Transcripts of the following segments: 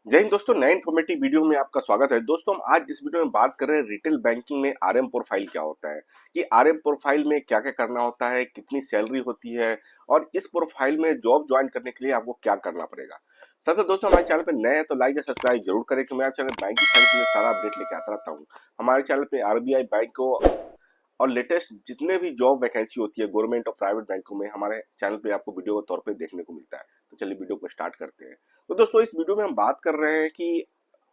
जय हिंद दोस्तों, नए इन्फॉर्मेटिव वीडियो में आपका स्वागत है। दोस्तों, हम आज इस वीडियो में बात कर रहे हैं रिटेल बैंकिंग में आरएम प्रोफाइल क्या होता है, कि आरएम प्रोफाइल में क्या क्या करना होता है, कितनी सैलरी होती है और इस प्रोफाइल में जॉब ज्वाइन करने के लिए आपको क्या करना पड़ेगा। सबसे दोस्तों, हमारे चैनल पे नए हैं तो लाइक या सब्सक्राइब जरूर करें कि मैं आप चैनल बैंक के लिए सारा अपडेट लेके आता रहता हूँ। हमारे चैनल पे आरबीआई बैंक को और लेटेस्ट जितने भी जॉब वैकेंसी होती है गवर्नमेंट और प्राइवेट बैंकों में हमारे चैनल पे आपको वीडियो के तौर पे देखने को मिलता है। तो चलिए वीडियो को स्टार्ट करते हैं। तो दोस्तों, इस वीडियो में हम बात कर रहे हैं कि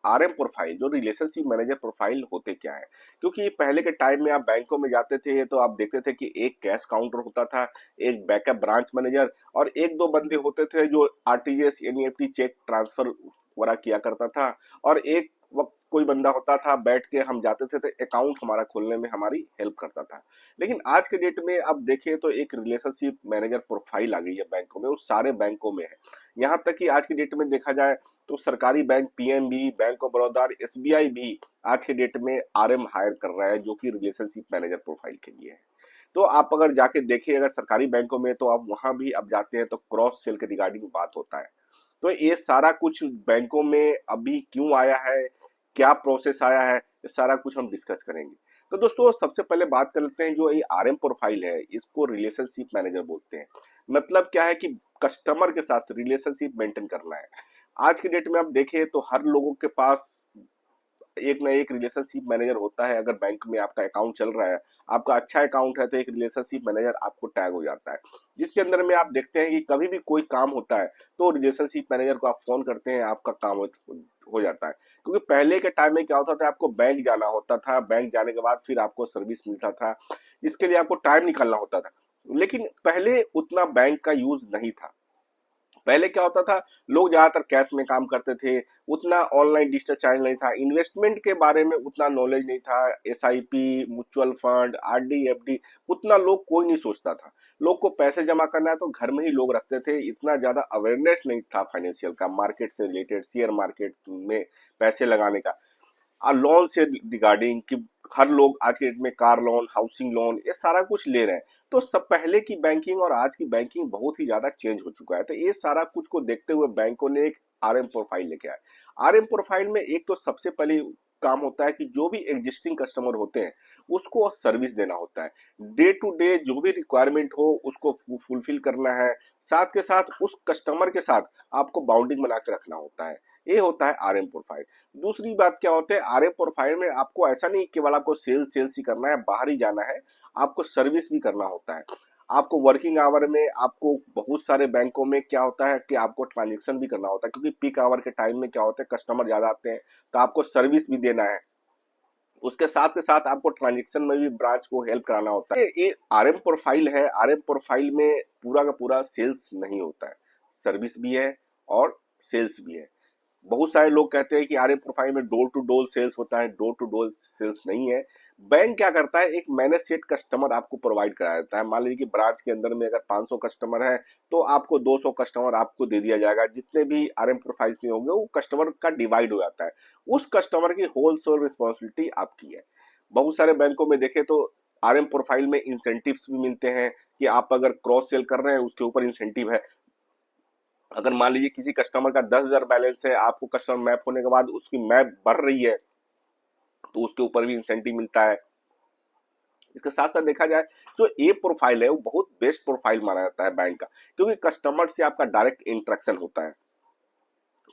आरएम प्रोफाइल जो रिलेशनशिप मैनेजर प्रोफाइल होते क्या है। क्योंकि पहले के टाइम में आप बैंकों में जाते थे तो आप देखते थे कि एक कैश काउंटर होता था, एक बैकअप ब्रांच मैनेजर और एक दो बंदे होते थे जो आरटीजीएस एनईएफटी चेक ट्रांसफर वगैरह किया करता था। और एक वक्त कोई बंदा होता था, बैठ के हम जाते थे तो अकाउंट हमारा खोलने में हमारी हेल्प करता था। लेकिन आज के डेट में अब देखें तो एक रिलेशनशिप मैनेजर प्रोफाइल आ गई है बैंकों में, वो सारे बैंकों में है। यहाँ तक कि आज की डेट में देखा जाए तो सरकारी bank PNB, bank of Baroda, SBI भी आज के डेट में आरएम हायर कर रहा है जो कि रिलेशनशिप मैनेजर प्रोफाइल के लिए है। तो आप अगर जाके देखें अगर सरकारी बैंकों में तो आप वहां भी अब जाते हैं तो क्रॉस सेल के रिगार्डिंग बात होता है। तो ये सारा कुछ बैंकों में अभी क्यों आया है, क्या प्रोसेस आया है, ये सारा कुछ हम डिस्कस करेंगे। तो दोस्तों, सबसे पहले बात कर लेते हैं जो ये आरएम प्रोफाइल है, इसको रिलेशनशिप मैनेजर बोलते हैं। मतलब क्या है कि कस्टमर के साथ रिलेशनशिप मेंटेन करना है। आज की डेट में आप देखें तो हर लोगों के पास एक ना एक रिलेशनशिप मैनेजर होता है। अगर बैंक में आपका अकाउंट चल रहा है, आपका अच्छा अकाउंट है, तो एक रिलेशनशिप मैनेजर आपको टैग हो जाता है, जिसके अंदर में आप देखते हैं कि कभी भी कोई काम होता है तो रिलेशनशिप मैनेजर को आप फोन करते हैं, आपका काम हो जाता है। क्योंकि पहले के टाइम में क्या होता था, आपको बैंक जाना होता था, बैंक जाने के बाद फिर आपको सर्विस मिलता था, इसके लिए आपको टाइम निकालना होता था। लेकिन पहले उतना बैंक का यूज नहीं था। पहले क्या होता था, लोग ज्यादातर कैश में काम करते थे, उतना ऑनलाइन डिजिटल चैनल नहीं था, इन्वेस्टमेंट के बारे में उतना नॉलेज नहीं था, SIP, mutual fund, RD, FD उतना लोग कोई नहीं सोचता था। लोग को पैसे जमा करना है तो घर में ही लोग रखते थे, इतना ज्यादा अवेयरनेस नहीं था फाइनेंशियल का, मार्केट से रिलेटेड, शेयर मार्केट में पैसे लगाने का, लोन से रिगार्डिंग कि हर लोग आज के डेट में कार लोन, हाउसिंग लोन, ये सारा कुछ ले रहे हैं। तो सब पहले की बैंकिंग और आज की बैंकिंग बहुत ही ज्यादा चेंज हो चुका है। तो ये सारा कुछ को देखते हुए बैंकों ने एक आरएम प्रोफाइल लेके आए। आरएम प्रोफाइल में एक तो सबसे पहले काम होता है कि जो भी एग्जिस्टिंग कस्टमर होते हैं उसको सर्विस देना होता है। डे टू डे जो भी रिक्वायरमेंट हो उसको फुलफिल करना है। साथ के साथ उस कस्टमर के साथ आपको बाउंडिंग बना के रखना होता है। ये होता है आरएम प्रोफाइल। दूसरी बात क्या होता है, आरएम प्रोफाइल में आपको ऐसा नहीं केवल आपको सेल्स ही करना है, बाहर ही जाना है, आपको सर्विस भी करना होता है। आपको वर्किंग आवर में आपको बहुत सारे बैंकों में क्या होता है कि आपको ट्रांजेक्शन भी करना होता है, क्योंकि पीक आवर के टाइम में क्या होता है कस्टमर ज्यादा आते हैं, तो आपको सर्विस भी देना है। उसके साथ के साथ आपको ट्रांजेक्शन में भी ब्रांच को हेल्प कराना होता है। ये आरएम प्रोफाइल है। आरएम प्रोफाइल में पूरा का पूरा सेल्स नहीं होता है, सर्विस भी है और सेल्स भी है। बहुत सारे लोग कहते हैं कि आरए प्रोफाइल में डोर टू डोर सेल्स होता है, डोर टू डोर सेल्स नहीं है। बैंक क्या करता है, एक मैनेज सेट कस्टमर आपको प्रोवाइड करा देता है। मान लीजिए कि ब्रांच के अंदर में अगर 500 कस्टमर है तो आपको 200 कस्टमर आपको दे दिया जाएगा। जितने भी आरएम प्रोफाइल में होंगे वो कस्टमर का डिवाइड हो जाता है, उस कस्टमर की होलसेल रिस्पॉन्सिबिलिटी आपकी है। बहुत सारे बैंकों में देखें तो आरएम प्रोफाइल में इंसेंटिव्स भी मिलते हैं कि आप अगर क्रॉस सेल कर रहे हैं उसके ऊपर इंसेंटिव है। अगर मान लीजिए किसी कस्टमर का 10,000 बैलेंस है, आपको कस्टमर मैप होने के बाद उसकी मैप बढ़ रही है तो उसके ऊपर भी इंसेंटिव मिलता है। इसके साथ साथ देखा जाए तो ए प्रोफाइल है वो बहुत बेस्ट प्रोफाइल माना जाता है बैंक का, क्योंकि कस्टमर से आपका डायरेक्ट इंटरेक्शन होता है।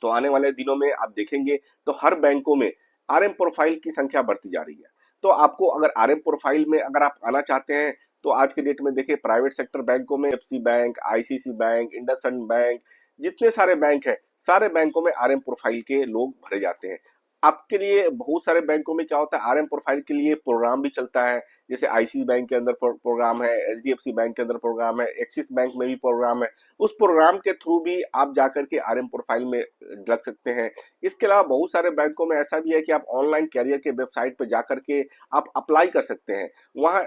तो आने वाले दिनों में आप देखेंगे तो हर बैंकों में आरएम प्रोफाइल की संख्या बढ़ती जा रही है। तो आपको अगर आरएम प्रोफाइल में अगर आप आना चाहते हैं तो आज के डेट में देखिए प्राइवेट सेक्टर बैंकों में FC bank, ICC bank, IndusInd bank, जितने सारे बैंक है सारे बैंकों में आरएम प्रोफाइल के लोग भरे जाते हैं। आपके लिए बहुत सारे बैंकों में क्या होता है, आरएम प्रोफाइल के लिए प्रोग्राम भी चलता है। जैसे आईसीसी बैंक के अंदर प्रोग्राम है, एचडीएफसी बैंक के अंदर प्रोग्राम है, एक्सिस बैंक में भी प्रोग्राम है। उस प्रोग्राम के थ्रू भी आप जाकर के आरएम प्रोफाइल में लग सकते हैं। इसके अलावा बहुत सारे बैंकों में ऐसा भी है कि आप ऑनलाइन कैरियर के वेबसाइट पर जाकर के आप अप्लाई कर सकते हैं, वहां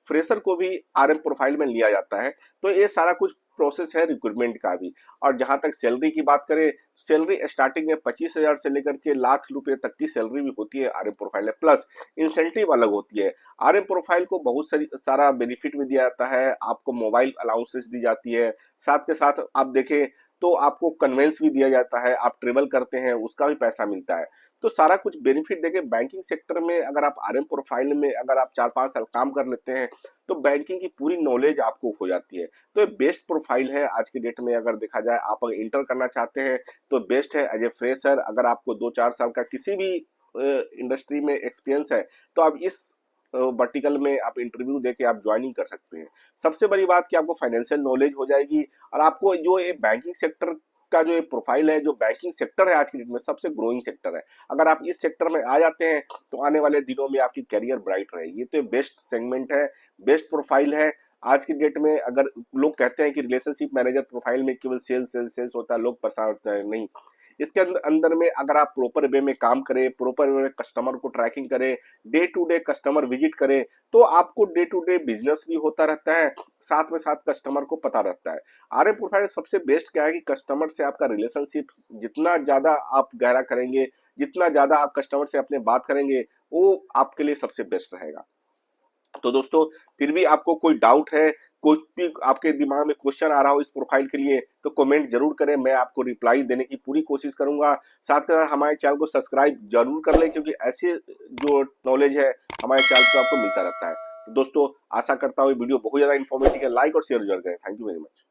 फ्रेशर को भी आरएम प्रोफाइल में लिया जाता है। तो ये सारा कुछ प्रोसेस है रिक्रूटमेंट का भी। और जहां तक सैलरी की बात करें, सैलरी स्टार्टिंग में 25,000 से लेकर के लाख रुपए तक की सैलरी भी होती है आरएम प्रोफाइल में, प्लस इंसेंटिव अलग होती है। आरएम प्रोफाइल को बहुत सारा बेनिफिट भी दिया जाता है, आपको मोबाइल अलाउंसेस दी जाती है। साथ के साथ आप देखें तो आपको कन्वेंस भी दिया जाता है, आप ट्रेवल करते हैं उसका भी पैसा मिलता है। तो सारा कुछ बेनिफिट देके बैंकिंग सेक्टर में अगर आप आरएम प्रोफाइल में अगर आप 4-5 साल काम कर लेते हैं तो बैंकिंग की पूरी नॉलेज आपको हो जाती है। तो ये बेस्ट प्रोफाइल है आज की डेट में। अगर देखा जाए आप अगर इंटर करना चाहते हैं तो बेस्ट है एज ए फ्रेशर। अगर आपको 2-4 साल का किसी भी इंडस्ट्री में एक्सपीरियंस है तो आप इस वर्टिकल में आप इंटरव्यू देके आप ज्वाइनिंग कर सकते हैं। सबसे बड़ी बात कि आपको फाइनेंशियल नॉलेज हो जाएगी और आपको जो ये बैंकिंग सेक्टर का जो ये प्रोफाइल है, जो बैंकिंग सेक्टर है आज की डेट में सबसे ग्रोइंग सेक्टर है। अगर आप इस सेक्टर में आ जाते हैं तो आने वाले दिनों में आपकी करियर ब्राइट रहेगी। तो ये बेस्ट सेगमेंट है, बेस्ट प्रोफाइल है आज की डेट में। अगर लोग कहते हैं कि रिलेशनशिप मैनेजर प्रोफाइल में केवल सेल्स सेल्स सेल्स होता है, लोग परेशान होते हैं, नहीं। इसके अंदर में अगर आप प्रॉपर वे में काम करें, प्रॉपर वे में कस्टमर को ट्रैकिंग करें, day to day customer visit करें, तो आपको डे टू डे बिजनेस भी होता रहता है, साथ में साथ कस्टमर को पता रहता है। आरएम प्रोफाइल सबसे बेस्ट क्या है कि कस्टमर से आपका रिलेशनशिप जितना ज्यादा आप गहरा करेंगे, जितना ज्यादा आप कस्टमर से अपने बात करेंगे, वो आपके लिए सबसे बेस्ट रहेगा। तो दोस्तों, फिर भी आपको कोई डाउट है, कोई भी आपके दिमाग में क्वेश्चन आ रहा हो इस प्रोफाइल के लिए, तो कमेंट जरूर करें, मैं आपको रिप्लाई देने की पूरी कोशिश करूंगा। साथ के साथ हमारे चैनल को सब्सक्राइब जरूर कर लें, क्योंकि ऐसे जो नॉलेज है हमारे चैनल पर आपको मिलता रहता है। तो दोस्तों, आशा करता हूँ वीडियो बहुत ज्यादा इन्फॉर्मेटिव है। लाइक और शेयर जरूर करें। Thank you very much.